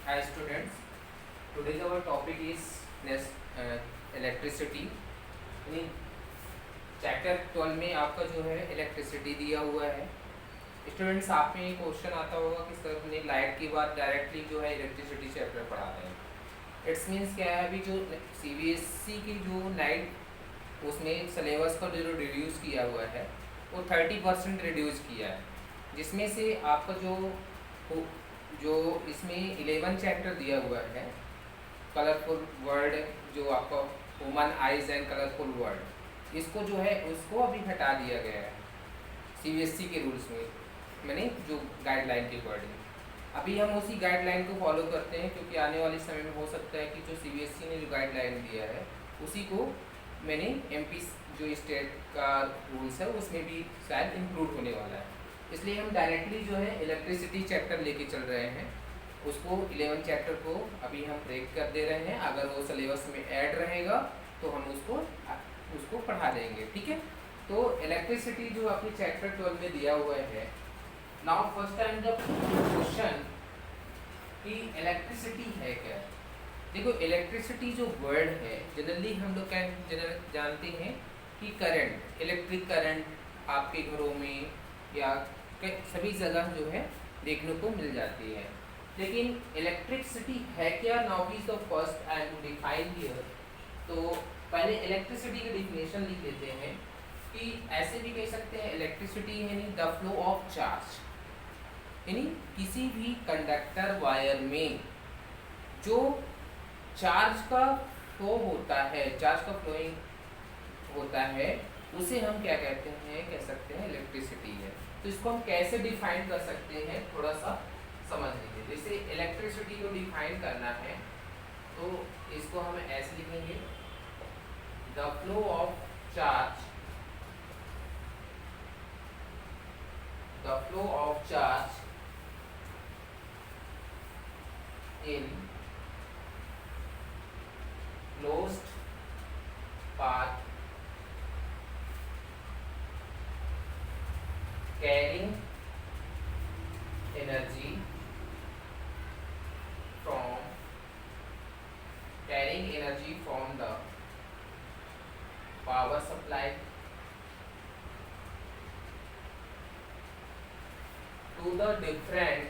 Hi students, today's our topic is electricity. यानी chapter 12 में आपका जो है इलेक्ट्रिसिटी दिया हुआ है। स्टूडेंट्स, आप में ये क्वेश्चन आता होगा कि सर ने लाइट की बात डायरेक्टली जो है इलेक्ट्रिसिटी चैप्टर पढ़ा रहे हैं। इट्स मीन्स क्या है, अभी जो सीबीएसई की जो लाइट उसमें सिलेबस का जो रिड्यूस किया हुआ है वो 30% रिड्यूस किया है, जिसमें से आपका जो इसमें 11 चैप्टर दिया हुआ है कलरफुल वर्ड, जो आपका human eyes and colourful word, इसको जो है उसको अभी हटा दिया गया है सीबीएसई के रूल्स में, मैंने जो गाइडलाइन के अकॉर्डिंग। अभी हम उसी गाइडलाइन को फॉलो करते हैं, क्योंकि आने वाले समय में हो सकता है कि जो सीबीएसई ने जो गाइडलाइन दिया है उसी को मैंने एमपी जो स्टेट का रूल्स है उसमें भी शायद इंक्लूड होने वाला है। इसलिए हम डायरेक्टली जो है इलेक्ट्रिसिटी चैप्टर लेके चल रहे हैं, उसको 11 चैप्टर को अभी हम ब्रेक कर दे रहे हैं। अगर वो सिलेबस में ऐड रहेगा तो हम उसको पढ़ा देंगे, ठीक है। तो इलेक्ट्रिसिटी जो आपके चैप्टर 12 में दिया हुआ है, now first time the question कि इलेक्ट्रिसिटी है क्या। देखो, इलेक्ट्रिसिटी जो वर्ड है जनरली हम लोग जानते हैं कि करंट, इलेक्ट्रिक करंट आपके घरों में या सभी जगह जो है देखने को मिल जाती है। लेकिन इलेक्ट्रिसिटी है क्या, now is the first I to define here. तो पहले इलेक्ट्रिसिटी की डिफिनेशन लिख लेते हैं कि ऐसे भी कह सकते हैं इलेक्ट्रिसिटी यानी द फ्लो ऑफ चार्ज, यानी किसी भी कंडक्टर वायर में जो चार्ज का फ्लो होता है, चार्ज का फ्लोइंग होता है, उसे हम क्या कहते हैं, कह सकते हैं इलेक्ट्रिसिटी है। तो इसको हम कैसे डिफाइन कर सकते हैं, थोड़ा सा समझ लीजिए। जैसे इलेक्ट्रिसिटी को डिफाइन करना है तो इसको हम ऐसे लिखेंगे, the flow of charge, the flow of charge in closed path carrying energy from the power supply to the different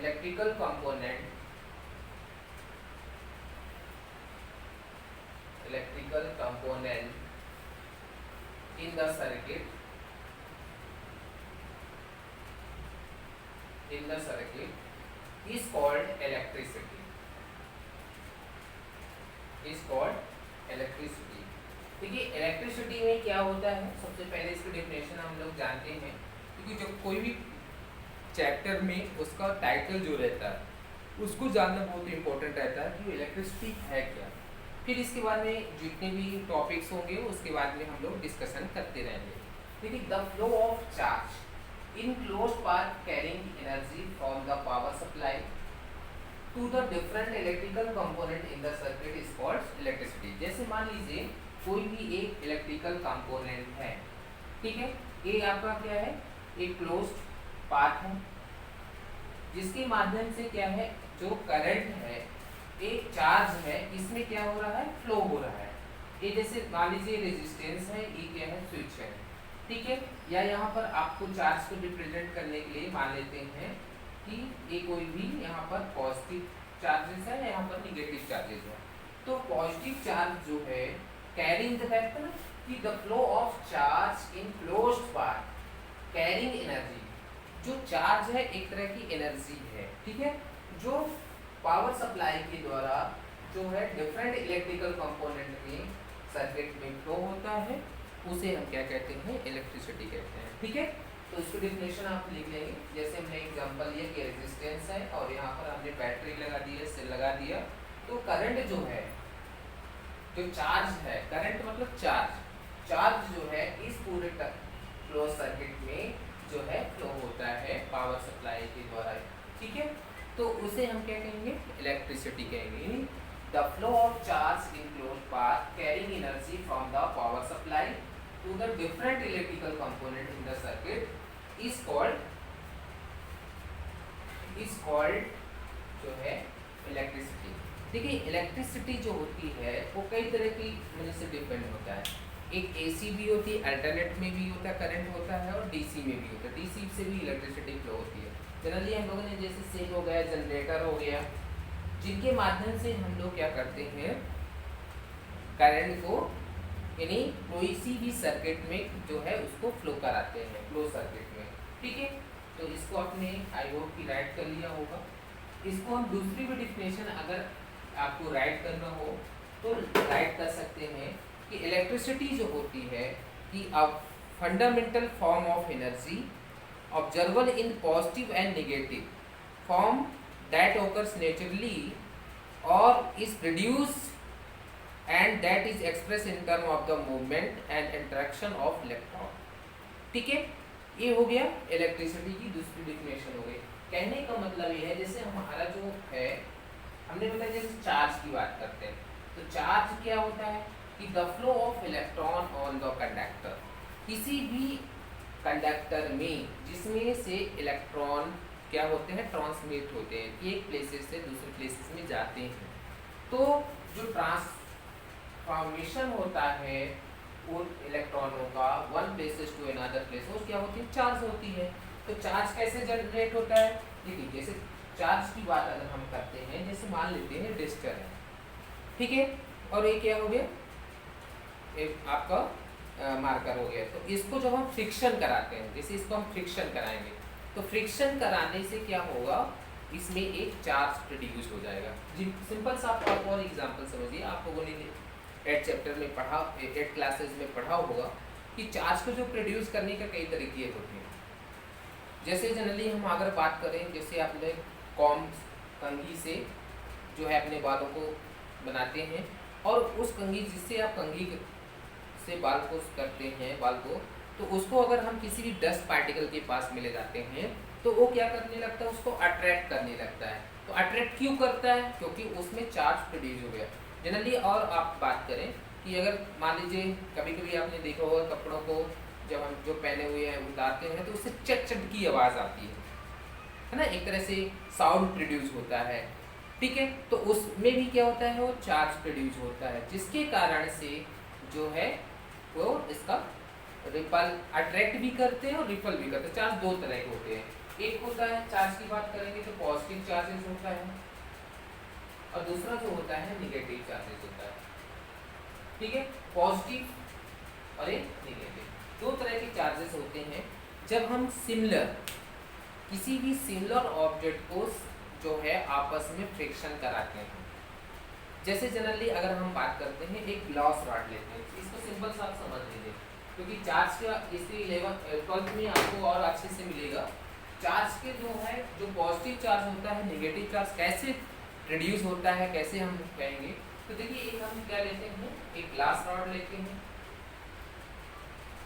electrical component in the circuit is called electricity. देखिए, इलेक्ट्रिसिटी में क्या होता है, सबसे पहले इसकी डेफिनेशन हम लोग जानते हैं, क्योंकि जब कोई भी चैप्टर में उसका टाइटल जो रहता है उसको जानना बहुत इंपॉर्टेंट रहता है कि इलेक्ट्रिसिटी है क्या। फिर इसके बाद में जितने भी टॉपिक्स होंगे उसके बाद में हम लोग डिस्कशन करते रहेंगे। देखिए, the flow of charge in closed path carrying energy from the power supply to the different electrical component in the circuit is called electricity. जैसे मान लीजिए कोई भी एक इलेक्ट्रिकल कंपोनेंट है, ठीक है, ये आपका क्या है, एक क्लोज्ड पाथ है जिसके माध्यम से क्या है, जो करंट है, एक चार्ज है, इसमें क्या हो रहा है, फ्लो हो रहा है। ये जैसे मान लीजिए रेजिस्टेंस है, ये क्या है, स्विच है, ठीक है। या यहाँ पर आपको चार्ज को रिप्रेजेंट करने के लिए मान लेते हैं कि ये कोई भी यहाँ पर पॉजिटिव चार्जेस है, यहाँ पर निगेटिव चार्जेस है। तो पॉजिटिव चार्ज जो है कैरिंग द फैक्ट ना कि the flow of charge in closed path carrying energy, जो चार्ज है एक तरह की एनर्जी है, ठीक है, जो पावर सप्लाई के द्वारा जो है डिफरेंट इलेक्ट्रिकल कंपोनेंट में सर्किट में फ्लो होता है, उसे हम क्या कहते हैं, इलेक्ट्रिसिटी कहते हैं, ठीक है। तो इसको डिफिनेशन आप लिख लेंगे। जैसे हमने एग्जांपल लिया कि रेजिस्टेंस है और यहाँ पर हमने बैटरी लगा दी है, सेल लगा दिया, तो करंट जो है, जो चार्ज है, करंट मतलब चार्ज जो है इस पूरे क्लोज सर्किट में जो है फ्लो होता है पावर सप्लाई के द्वारा, ठीक है। तो उसे हम क्या कहेंगे, इलेक्ट्रिसिटी कहेंगे। The flow of charge in closed path carrying energy from the power supply to the different electrical component in the circuit is called जो है इलेक्ट्रिसिटी। देखिए इलेक्ट्रिसिटी जो होती है वो कई तरह की वजह से डिपेंड होता है। एक एसी भी होती है, अल्टरनेट में भी होता है, करंट होता है, और डीसी में भी होता है। डीसी से भी इलेक्ट्रिसिटी फ्लो होती है। जनरली हम लोगों ने जैसे सेल हो गया, जनरेटर हो गया, जिनके माध्यम से हम लोग क्या करते हैं, करंट को यानी कोई सी भी सर्किट में जो है उसको फ्लो कराते हैं, फ्लो सर्किट में। ठीक है, तो इसको आपने आई होप कि राइट कर लिया होगा। इसको हम दूसरी भी डिफिनेशन अगर आपको राइट करना हो तो राइट कर सकते हैं कि इलेक्ट्रिसिटी जो होती है कि अब fundamental form of energy observable in positive and negative form that occurs naturally or is produced and that is expressed in term of the movement and interaction of electron। ठीक है, ये हो गया इलेक्ट्रिसिटी की दूसरी डिफिनेशन हो गई। कहने का मतलब ये है जैसे हमारा जो है, हमने बताया जैसे चार्ज की बात करते हैं, तो चार्ज क्या होता है कि the flow of electron on the conductor, किसी भी कंडक्टर में जिसमें से इलेक्ट्रॉन क्या होते हैं, ट्रांसमिट होते हैं, एक प्लेसेस से दूसरे प्लेसेस में जाते हैं। तो जो ट्रांसफॉर्मेशन होता है उन इलेक्ट्रॉनों का one places to another place, वो क्या होती है, चार्ज होती है। तो चार्ज कैसे जनरेट होता है, देखिए जैसे चार्ज की बात अगर हम करते हैं, जैसे मान लेते हैं डिस्टर है, ठीक है, और ये क्या हो गया, एक आपका मार्कर हो गया। तो इसको जब हम फ्रिक्शन कराते हैं, जैसे इसको हम फ्रिक्शन कराएंगे, तो फ्रिक्शन कराने से क्या होगा, इसमें एक चार्ज प्रोड्यूस हो जाएगा। जी सिंपल सा आप और एग्जांपल समझिए, आप लोगों ने 8 चैप्टर में पढ़ा, 8 क्लासेस में पढ़ा होगा कि चार्ज को जो प्रोड्यूस करने का कई तरीके होते हैं। जैसे जनरली हम अगर बात करें, जैसे आपने कंघी से जो है अपने बालों को बनाते हैं, और उस कंघी जिससे आप कंघी से बाल को करते हैं, बाल को, तो उसको अगर हम किसी भी डस्ट पार्टिकल के पास में ले जाते हैं तो वो क्या करने लगता है, उसको अट्रैक्ट करने लगता है। तो अट्रैक्ट क्यों करता है, क्योंकि उसमें चार्ज प्रोड्यूस हो गया जनरली। और आप बात करें कि अगर मान लीजिए कभी कभी आपने देखा होगा कपड़ों को जब हम जो पहने हुए हैं उतारते हैं तो उससे चट चट की आवाज़ आती है ना, एक तरह से साउंड प्रोड्यूस होता है। ठीक है, तो उसमें भी क्या होता है, वो चार्ज प्रोड्यूस होता है, जिसके कारण से जो है वो इसका रिपल अट्रैक्ट भी करते हैं और रिपल भी करते हैं। चार्ज दो तरह के होते हैं, एक होता है चार्ज की बात करेंगे तो पॉजिटिव चार्जेस होता है, और दूसरा जो होता है निगेटिव चार्जेस होता है। ठीक है, पॉजिटिव और एक निगेटिव, दो तरह के चार्जेस होते हैं। जब हम किसी भी सिमिलर ऑब्जेक्ट को जो है आपस में फ्रिक्शन कराते हैं, जैसे जनरली अगर हम बात करते हैं एक ग्लास रॉड लेते हैं, इसको सिंपल सा आप समझ लीजिए, क्योंकि चार्ज का इसके 12th में आपको और अच्छे से मिलेगा। चार्ज के जो है, जो पॉजिटिव चार्ज होता है, नेगेटिव चार्ज कैसे रिड्यूस होता है, कैसे हम कहेंगे, तो देखिए एक हम क्या लेते हैं, एक ग्लास रॉड लेते हैं,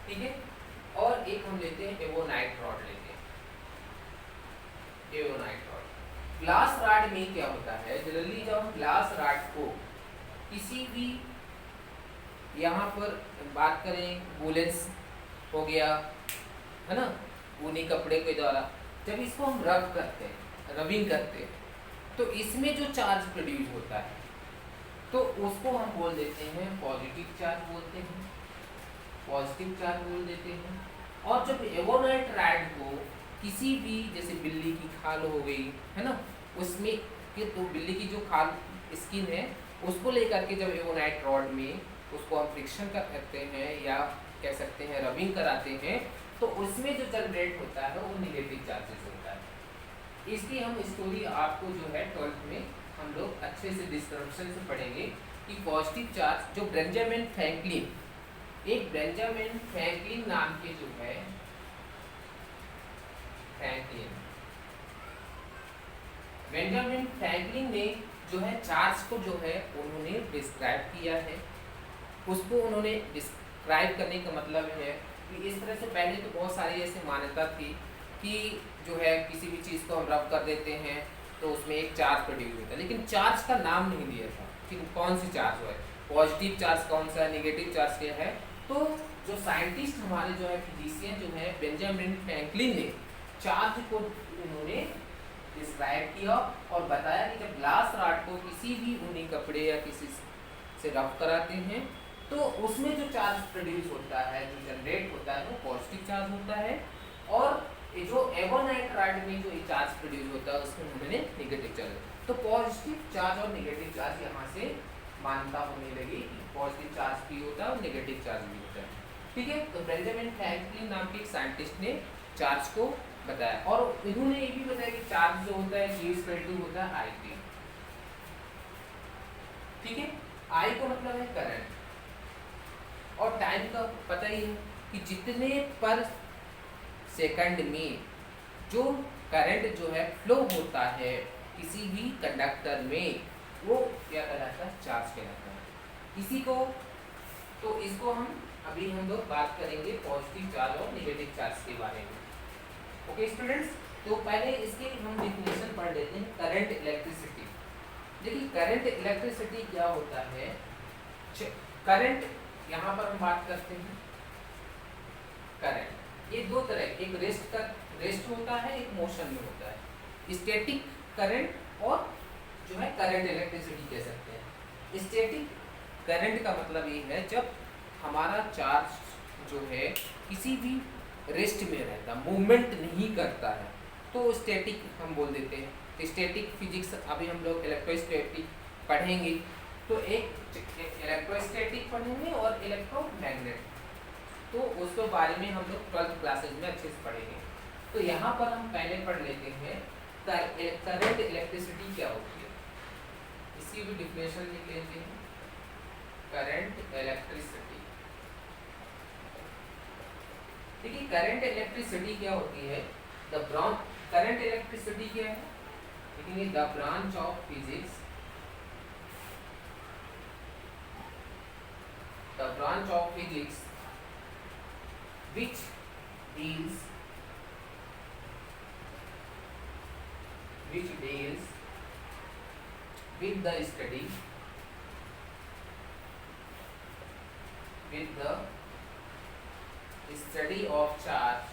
ठीक है, और एक हम लेते हैं एवोनाइट रॉड लेते हैं, एवोनाइट रॉड। ग्लास रॉड में क्या होता है, जनरली जब हम ग्लास रॉड को किसी भी, यहाँ पर बात करें वुलेंस हो गया है ना, ऊनी कपड़े के द्वारा जब इसको हम रब करते हैं, रबिंग करते हैं, तो इसमें जो चार्ज प्रोड्यूस होता है तो उसको हम बोल देते हैं पॉजिटिव चार्ज बोलते हैं, पॉजिटिव चार्ज बोल देते हैं। और जब एवोनाइट रॉड को किसी भी, जैसे बिल्ली की खाल हो गई है ना, उसमें कि तो बिल्ली की जो खाल स्किन है उसको लेकर के जब एवोनाइट रॉड में उसको हम फ्रिक्शन करते हैं या कह सकते हैं रबिंग कराते हैं, तो उसमें जो जनरेट होता है वो नेगेटिव चार्जेस होता है। इसकी हम स्टोरी आपको जो है 12th में हम लोग अच्छे से डिस्क्रिप्शन से पढ़ेंगे कि पॉजिटिव चार्ज जो बेंजामिन फ्रैंकलिन, एक बेंजामिन फ्रैंकलिन नाम के जो है बेंजामिन फ्रैंकलिन ने जो है चार्ज को जो है उन्होंने डिस्क्राइब किया है। उसको उन्होंने डिस्क्राइब करने का मतलब है कि इस तरह से पहले तो बहुत सारी ऐसी मान्यता थी कि जो है किसी भी चीज़ को हम रब कर देते हैं तो उसमें एक चार्ज प्रोड्यूस होता है, लेकिन चार्ज का नाम नहीं दिया था कि कौन सी चार्ज है, पॉजिटिव चार्ज कौन सा है, नेगेटिव चार्ज क्या है। तो जो साइंटिस्ट हमारे जो है फिजिशियन जो है बेंजामिन फ्रैंकलिन ने चार्ज को उन्होंने डिस्क्राइब किया और बताया कि जब ग्लास रॉड को किसी भी ऊनी कपड़े या किसी से रफ कराते हैं तो उसमें जो चार्ज प्रोड्यूस होता है, जो जनरेट होता है, वो पॉजिटिव चार्ज होता है, और ये जो एवोनाइट रॉड में जो चार्ज प्रोड्यूस होता है उसमें उन्होंने नेगेटिव चार्ज। तो पॉजिटिव चार्ज और नेगेटिव चार्ज यहाँ से मान्यता होने लगी कि पॉजिटिव चार्ज भी होता है और नेगेटिव चार्ज भी होता है। ठीक है, तो बेंजामिन फ्रैंकलिन नाम के एक साइंटिस्ट ने चार्ज को बताया और इन्होंने ये भी बताया कि चार्ज जो होता है Q होता है I T। ठीक है, I को मतलब है करंट, और टाइम का पता ही है कि जितने पर सेकंड में जो करंट जो है फ्लो होता है किसी भी कंडक्टर में, वो क्या कहलाता है, चार्ज कहलाता है। इसी को तो इसको हम लोग बात करेंगे पॉजिटिव चार्ज और नेगेटिव चार्ज के बारे में। ओके स्टूडेंट्स, तो पहले इसके हम डेफिनेशन पढ़ लेते हैं। करंट इलेक्ट्रिसिटी, देखिए करंट इलेक्ट्रिसिटी क्या होता है। करंट यहाँ पर हम बात करते हैं करंट, ये दो तरह, एक रेस्ट होता है, एक मोशन में होता है। स्टैटिक करंट और जो है करंट इलेक्ट्रिसिटी कह सकते हैं। स्टैटिक करंट का मतलब ये है जब हमारा चार्ज जो है किसी भी रेस्ट में रहता, मूवमेंट नहीं करता है, तो स्टैटिक हम बोल देते हैं। तो स्टैटिक फिजिक्स अभी हम लोग इलेक्ट्रोस्टैटिक पढ़ेंगे, तो एक इलेक्ट्रोस्टैटिक पढ़ेंगे और इलेक्ट्रोमैग्नेट, तो उसके बारे में हम लोग 12th क्लासेज में अच्छे से पढ़ेंगे। तो यहाँ पर हम पहले पढ़ लेते हैं करंट इलेक्ट्रिसिटी क्या होती है, इसकी भी डिफिनेशन लिख लेते हैं। करंट इलेक्ट्रिसिटी, देखिए करंट इलेक्ट्रिसिटी क्या होती है। करंट इलेक्ट्रिसिटी क्या है, लेकिन the branch of physics, the branch of physics which deals with the study of charge,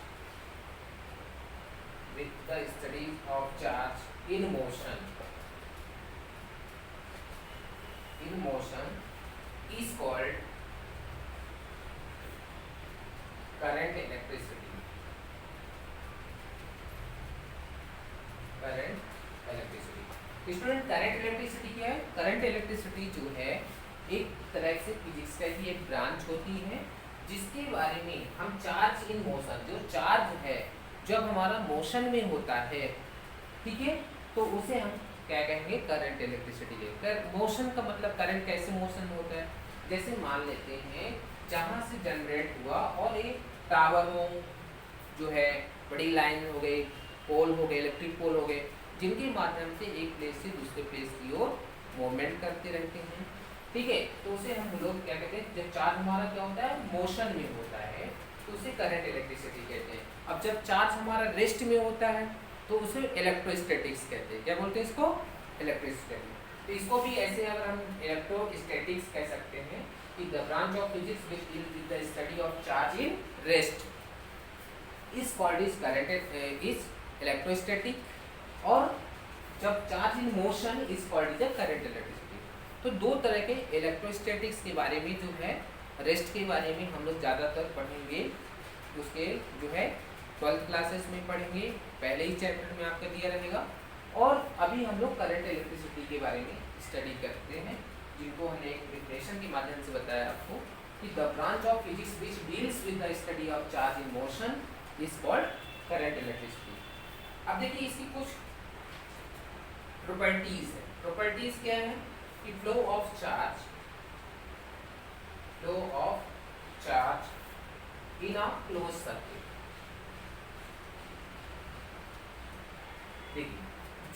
in motion is called current electricity. Student current electricity क्या है। करंट इलेक्ट्रिसिटी जो है एक तरह से फिजिक्स का ही एक ब्रांच होती है, जिसके बारे में हम चार्ज इन मोशन, जो चार्ज है जब हमारा मोशन में होता है, ठीक है, तो उसे हम क्या कहेंगे, करंट इलेक्ट्रिसिटी। मोशन का मतलब करंट कैसे मोशन में होता है, जैसे मान लेते हैं जहाँ से जनरेट हुआ और एक टावर हो, जो है बड़ी लाइन हो गई, पोल हो गए, इलेक्ट्रिक पोल हो गए, जिनके माध्यम से एक प्लेस से दूसरे प्लेस की ओर मूवमेंट करते रहते हैं। ठीक है, तो उसे हम लोग क्या कहते हैं, जब चार्ज हमारा क्या होता है, मोशन में होता है, तो उसे करंट इलेक्ट्रिसिटी कहते हैं। अब जब चार्ज हमारा रेस्ट में होता है तो उसे इलेक्ट्रोस्टैटिक्स कहते हैं। क्या बोलते हैं इसको, इलेक्ट्रोस्टैटिक्स। तो इसको भी ऐसे अगर हम इलेक्ट्रोस्टैटिक्स कह सकते हैं कि the branch of physics which deals with the study of charge in rest is called is current is electrostatic, और जब charge in motion is called is current electricity. तो दो तरह के इलेक्ट्रोस्टैटिक्स के बारे में जो है, रेस्ट के बारे में हम लोग ज़्यादातर पढ़ेंगे, उसके जो है 12th क्लासेस में पढ़ेंगे, पहले ही चैप्टर में आपका दिया रहेगा। और अभी हम लोग करंट इलेक्ट्रिसिटी के बारे में स्टडी करते हैं, जिनको हमने एक डिफिनेशन के माध्यम से बताया आपको कि the branch of physics which deals with the study of charge in motion is called current electricity. अब देखिए इसकी कुछ प्रॉपर्टीज है। प्रॉपर्टीज क्या है कि flow of charge in a close circuit. देखिए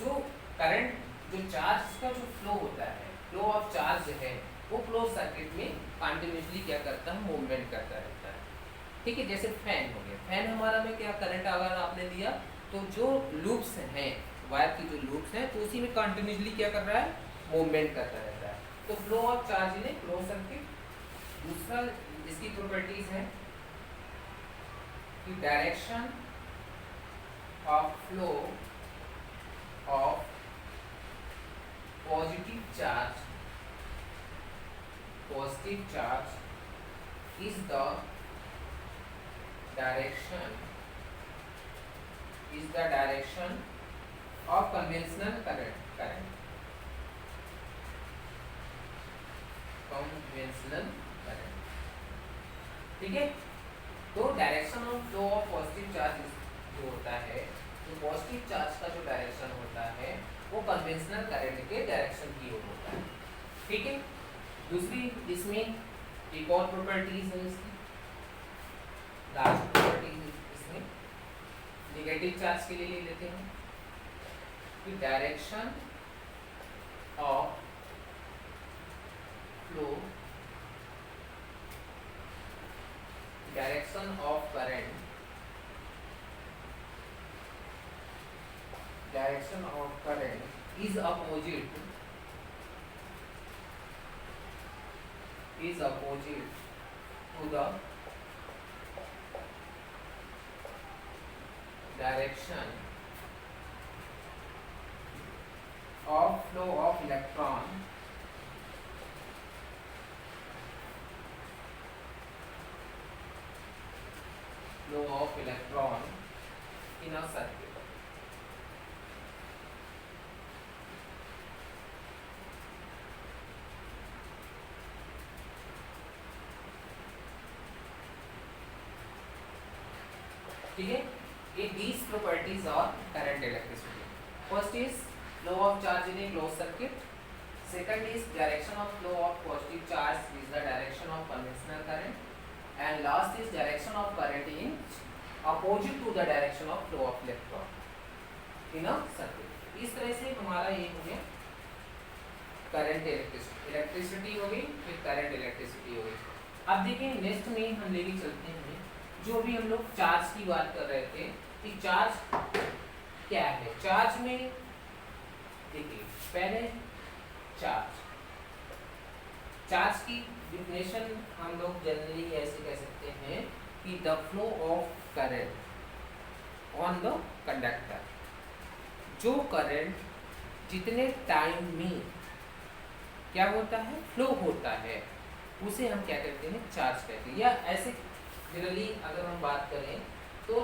जो करंट, जो चार्ज का जो फ्लो होता है, फ्लो ऑफ चार्ज है, वो क्लोज सर्किट में कंटिन्यूसली क्या करता है, मूवमेंट करता रहता है। ठीक है, जैसे फैन हो गया, फैन हमारा में क्या करंट अगर आपने दिया तो जो लूप्स हैं, वायर की जो लूप्स हैं, तो उसी में कंटिन्यूसली क्या कर रहा है, मूवमेंट करता रहता है। तो flow of charge in A close circuit. दूसरा इसकी प्रॉपर्टीज है कि direction of flow of positive charge is the direction of conventional current. ठीक है, तो direction of flow of positive charge जो होता है, तो पॉजिटिव चार्ज का जो डायरेक्शन होता है वो कन्वेंशनल करंट के डायरेक्शन की ओर होता है। ठीक है, दूसरी इसमें एक और प्रॉपर्टीज है इसकी, लास्ट प्रॉपर्टीज इसमें नेगेटिव चार्ज के लिए ले लेते हैं कि direction of flow direction of current is opposite to the direction of flow of electron in a circuit. ठीक है, ये these properties are current electricity. First is flow of charge in a closed circuit. Second is direction of flow of positive charge is the direction of conventional current. And last is direction of current in opposite to the direction of flow of electron in a circuit. इस तरह से हमारा ये हो गया current electricity हो गई, फिर करंट इलेक्ट्रिसिटी हो गई। अब देखिए नेक्स्ट में हम लेके चलते हैं जो भी हम लोग चार्ज की बात कर रहे थे कि चार्ज क्या है। चार्ज में देखिए पहले चार्ज की डिफिनेशन हम लोग जनरली ऐसे कह सकते हैं कि the flow of current on the conductor, जो करंट जितने टाइम में क्या होता है फ्लो होता है उसे हम क्या कहते हैं चार्ज कहते हैं। या ऐसे जनरली अगर हम बात करें तो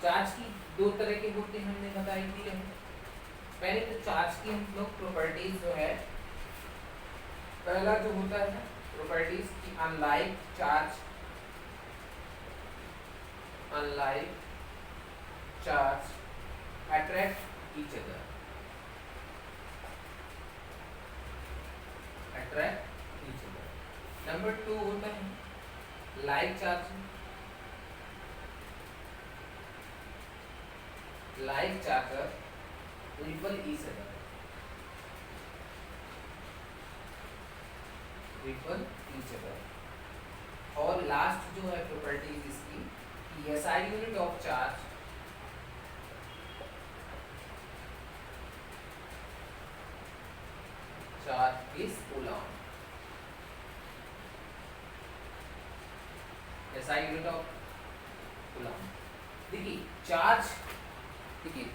चार्ज की दो तरह के होते हैं, हमने बताई थी। पहले तो चार्ज की हम लोग प्रॉपर्टीज जो है, पहला जो होता है प्रॉपर्टीज की unlike charge attract each other. Number 2 होता है like charge ripple each other. और लास्ट जो है प्रॉपर्टीज इसकी SI unit of charge is Coulomb. SI unit of Coulomb. देखिए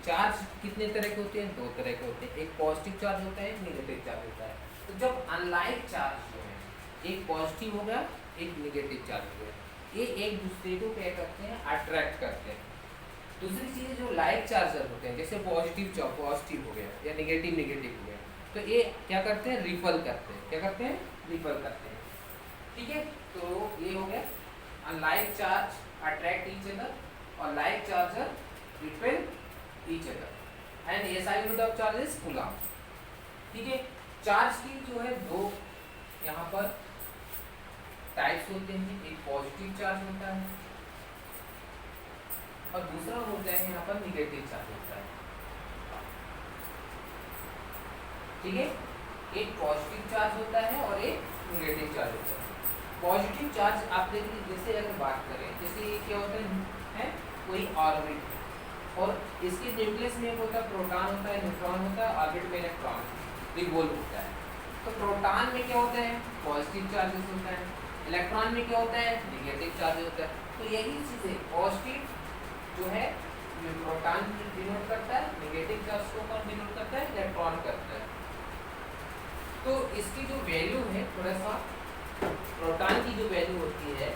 चार्ज कितने तरह के होते हैं, दो तरह के होते हैं, एक पॉजिटिव चार्ज होता है, एक नेगेटिव चार्ज होता है। तो जब अनलाइक चार्ज जो है एक पॉजिटिव हो गया एक नेगेटिव चार्ज हो गया, ये एक दूसरे को क्या करते हैं अट्रैक्ट करते हैं। दूसरी चीज़ जो लाइक चार्जर होते हैं जैसे पॉजिटिव हो गया या नेगेटिव हो गया, तो ये क्या करते हैं रिपल करते हैं। ठीक है, तो ये हो गया unlike charge attract each other और like charger repel each other and SI unit of charge is coulomb. ठीक है, चार्ज की जो है दो यहाँ पर टाइप्स होते हैं, एक पॉजिटिव चार्ज होता है और दूसरा होता है यहाँ पर निगेटिव चार्ज होता है। ठीक है, एक पॉजिटिव चार्ज होता है और एक निगेटिव चार्ज होता है। पॉजिटिव चार्ज आप देखिए, जैसे अगर बात करें जैसे ये क्या होता है कोई ऑर्बिट और इसके न्यूक्लियस में एक होता है प्रोटॉन होता है, न्यूट्रॉन होता है, ऑर्बिट में इलेक्ट्रॉन रिवॉल्व होता है। तो प्रोटॉन में क्या होता है पॉजिटिव चार्जेस होता है, इलेक्ट्रॉन में क्या होता है नेगेटिव चार्ज होता है। तो यही चीज़ है, पॉजिटिव जो है ये प्रोटॉन डिनोट करता है, नेगेटिव चार्ज को कौन डिनोट करता है, इलेक्ट्रॉन करता है। तो इसकी जो वैल्यू है थोड़ा सा, प्रोटॉन की जो वैल्यू होती है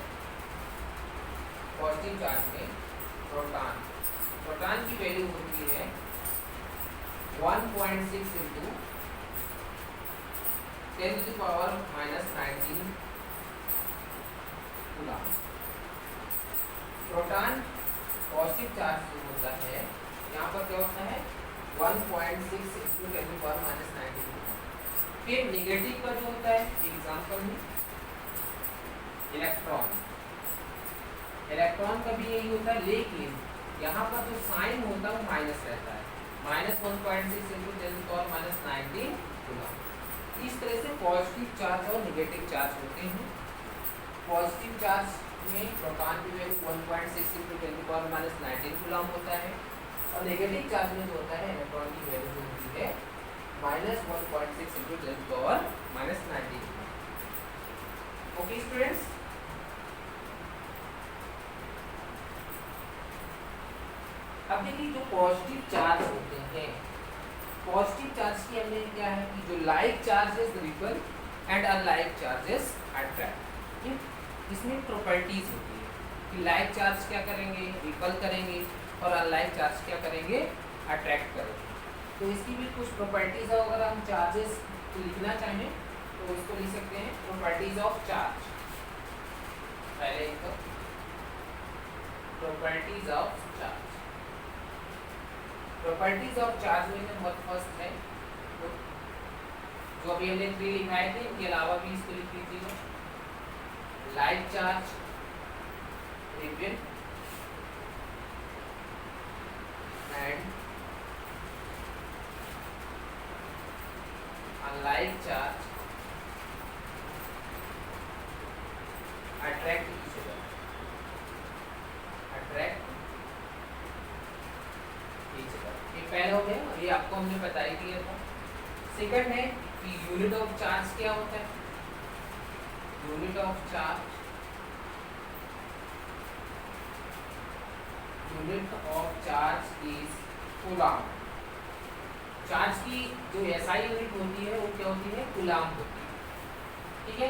पॉजिटिव चार्ज में, प्रोटॉन की वैल्यू होती है 1.6 into 10⁻⁻19 coulomb. Proton positive charge जो होता है यहाँ पर क्या होता है 1.6 इंटू 10⁻⁻19। फिर नेगेटिव का जो होता है एग्जाम्पल में इलेक्ट्रॉन का भी यही होता है, लेकिन यहाँ पर जो साइन होता है वो माइनस रहता है, -1.6 इंटू 10⁻⁻19 कूलम। इस तरह से पॉजिटिव चार्ज और नेगेटिव चार्ज होते हैं। पॉजिटिव चार्ज में प्रोटॉन की वैल्यू 1.6 इंटू 10⁻⁻19 कूलम होता है, और नेगेटिव चार्ज में जो होता है इलेक्ट्रॉन की वैल्यू जो होती है -1.6 इंटू 10⁻⁻19। ओके स्टूडेंट्स, अब देखिए जो पॉजिटिव चार्ज होते हैं, पॉजिटिव चार्ज की हमने क्या है कि जो like charges ripple and unlike charges attract. इसमें प्रॉपर्टीज होती है कि लाइक चार्ज क्या करेंगे, रिपल करेंगे, और अनलाइक चार्ज क्या करेंगे, अट्रैक्ट करेंगे। तो इसकी भी कुछ प्रॉपर्टीज है, अगर हम चार्जेस लिखना चाहें तो इसको लिख सकते हैं प्रॉपर्टीज ऑफ चार्ज। पहले एक properties of charge, properties of charge में नंबर फर्स्ट है जो अभी हमने 3 लिखाए थे, इनके अलावा भी इसको लिख लीजिएगा। Like charge, ripple and unlike charge attract each other, attract each other. ये पहला हो गया, ये आपको हमने बता ही दिया था। सेकंड है कि यूनिट ऑफ चार्ज क्या होता है, unit of charge, unit of charge is coulomb. Charge की जो एसआई यूनिट होती है वो क्या होती है, कूलम होती है। ठीक है,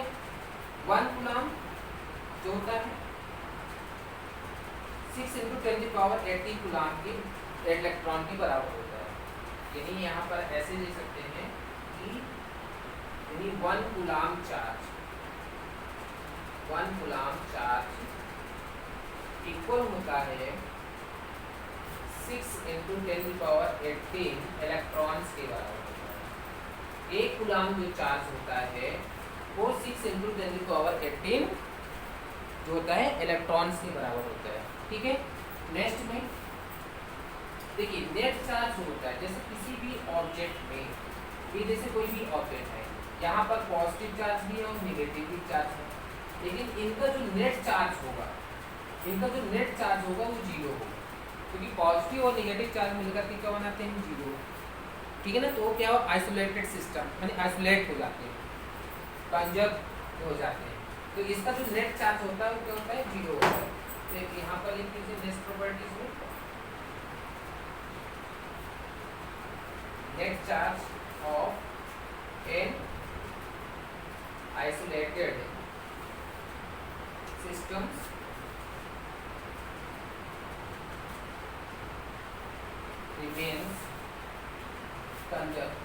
1 कूलम जो होता है 6 इंटू 10⁻80 कूलम के इलेक्ट्रॉन के बराबर होता है। यानी यहाँ पर ऐसे ले सकते हैं कि यानी 1 coulomb charge, 1 coulomb charge equal होता है 6 इंटू 10⁻18 इलेक्ट्रॉन्स के बराबर होता है। 1 कूलम जो चार्ज होता है वो 6 इंटू 10⁻18 जो होता है इलेक्ट्रॉन्स के बराबर होता है। ठीक है, नेक्स्ट में देखिए नेट चार्ज होता है, जैसे किसी भी ऑब्जेक्ट में, ये जैसे कोई भी ऑब्जेक्ट है, यहाँ पर पॉजिटिव चार्ज भी है और नेगेटिव भी चार्ज है, लेकिन इनका जो नेट चार्ज होगा, इनका जो नेट चार्ज होगा वो 0 होगा, क्योंकि पॉजिटिव और नेगेटिव चार्ज मिलकर के क्या बनाते हैं, 0। ठीक है ना, तो क्या हो, आइसोलेटेड सिस्टम यानी आइसोलेट हो जाते हैं, कंजर्व हो जाते हैं। तो इसका जो नेट चार्ज होता है वो क्या होता है, 0 होता है। तो यहाँ पर लिख लीजिए नेक्स्ट प्रॉपर्टीज में net charge of an isolated systems remains conserved।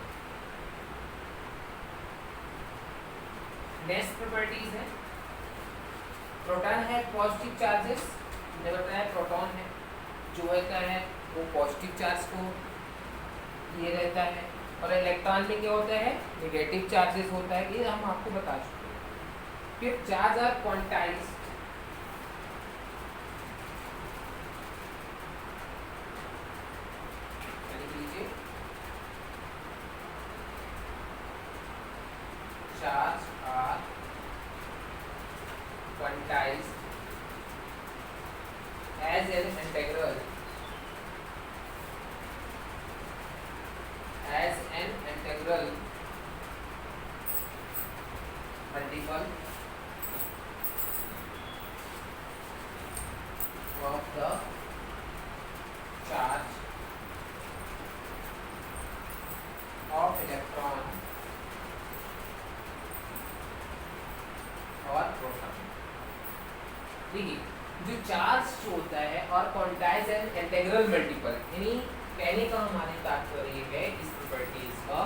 Next properties है, प्रोटॉन है पॉजिटिव चार्जेस, मैंने बताया प्रोटॉन है जो रहता है वो पॉजिटिव चार्ज को ये रहता है, और इलेक्ट्रॉन में क्या होता है, नेगेटिव चार्जेस होता है, ये हम आपको बता चुके हैं। फिर charge are quantized, charge are quantized as an integral multiple जो चार्ज जो होता है और क्वांटाइज एंड इंटीग्रल मल्टीपल, यानी कहने का हमारे तात्पर्य है इस प्रॉपर्टीज का,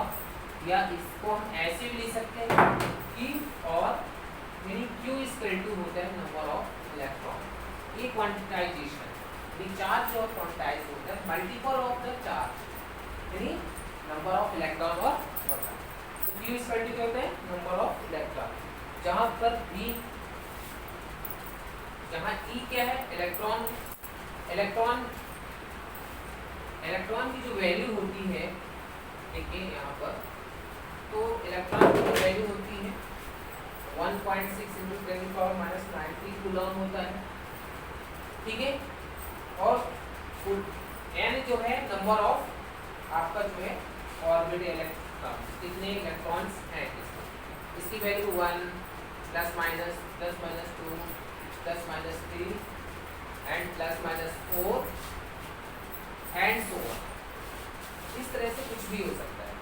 या इसको हम ऐसे भी ले सकते हैं कि और यानी Q इक्वल टू होता है नंबर ऑफ इलेक्ट्रॉन, ये क्वांटाइजेशन द चार्ज और क्वांटाइज होता है मल्टीपल ऑफ द चार्ज यानी नंबर ऑफ इलेक्ट्रॉन और प्रोटॉन। तो Q इक्वल टू क्या होता है नंबर ऑफ इलेक्ट्रॉन, जहां पर V जहां E क्या है इलेक्ट्रॉन, इलेक्ट्रॉन की जो वैल्यू होती है, देखिए यहाँ पर, तो इलेक्ट्रॉन की जो वैल्यू होती है 1.6 × 10⁻⁻⁹ कूलम होता है, ठीक है। और n जो है नंबर ऑफ आपका जो है ऑर्बिट इलेक्ट्रॉन, कितने इलेक्ट्रॉन्स हैं इसकी value 1 +- 10⁻2 +-3 and +-4 and so on, इस तरह से कुछ भी हो सकता है,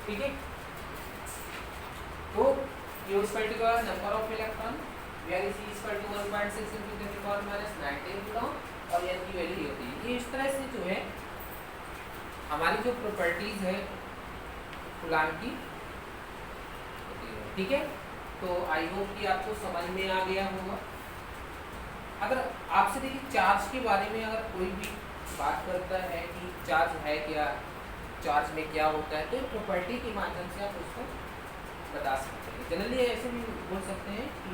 ठीक है। तो Q equal to number of electron, where C equal to 1.6 × 10⁻⁻⁹ coulomb, और n की वैल्यू ये होती है। ये इस तरह से जो है हमारी जो प्रॉपर्टीज है कूलम की, ठीक है। तो आई होप कि आपको समझ में आ गया होगा। अगर आपसे देखिए चार्ज के बारे में अगर कोई भी बात करता है कि चार्ज है क्या, चार्ज में क्या होता है, तो प्रॉपर्टी के माध्यम से आप उसको बता सकते हैं। जनरली ऐसे भी बोल सकते हैं कि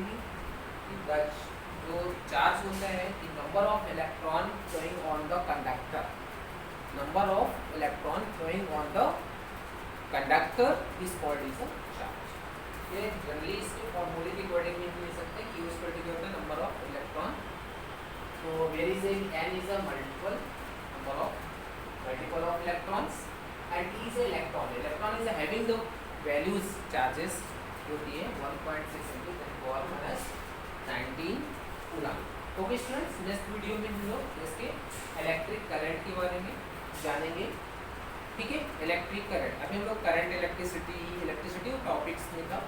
जो चार्ज होता है कि number of electron flowing on the conductor, number of electron flowing on the conductor is called is a charge. ये जनरली इसके फॉर्मूले के अकॉर्डिंग भी ले सकते हैं। Q इक्वल टू होता है नंबर ऑफ इलेक्ट्रॉन, तो where is n is a multiple number of electrons and E is a electron, electron is having the values charges होती है 1.6 × 10⁻⁹ coulomb. Okay students, next video में हम लोग इसके electric current के बारे में जानेंगे, ठीक है। इलेक्ट्रिक करंट, अभी हम लोग करंट इलेक्ट्रिसिटी टॉपिक्स में था,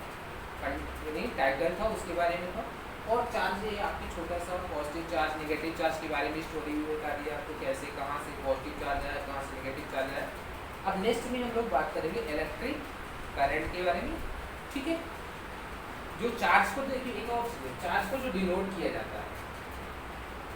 टाइटल था उसके बारे में था, और चार्ज ये आपकी छोटा सा पॉजिटिव चार्ज नेगेटिव चार्ज के बारे में स्टोरी भी बता दिया आपको, कैसे कहाँ से पॉजिटिव चार्ज आया, कहाँ से नेगेटिव चार्ज आया। अब नेक्स्ट में हम लोग बात करेंगे इलेक्ट्रिक करंट के बारे में, ठीक है। जो चार्ज को, देखिए एक और चार्ज को जो डिनोट किया जाता है,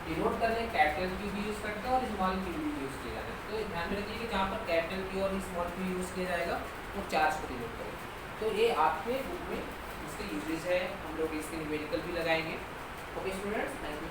डिनोट करने कैपिटल Q भी यूज़ करते हैं और स्मॉल q भी यूज़ किया जाता है। तो ध्यान में रखिए कि जहाँ पर कैपिटल Q और स्मॉल q यूज़ किया जाएगा वो चार्ज को डिनोट करेगा। तो ये आपके बुक में इसके यूजेज है, हम लोग इसके न्यूमेरिकल भी लगाएंगे। Okay students, thank you.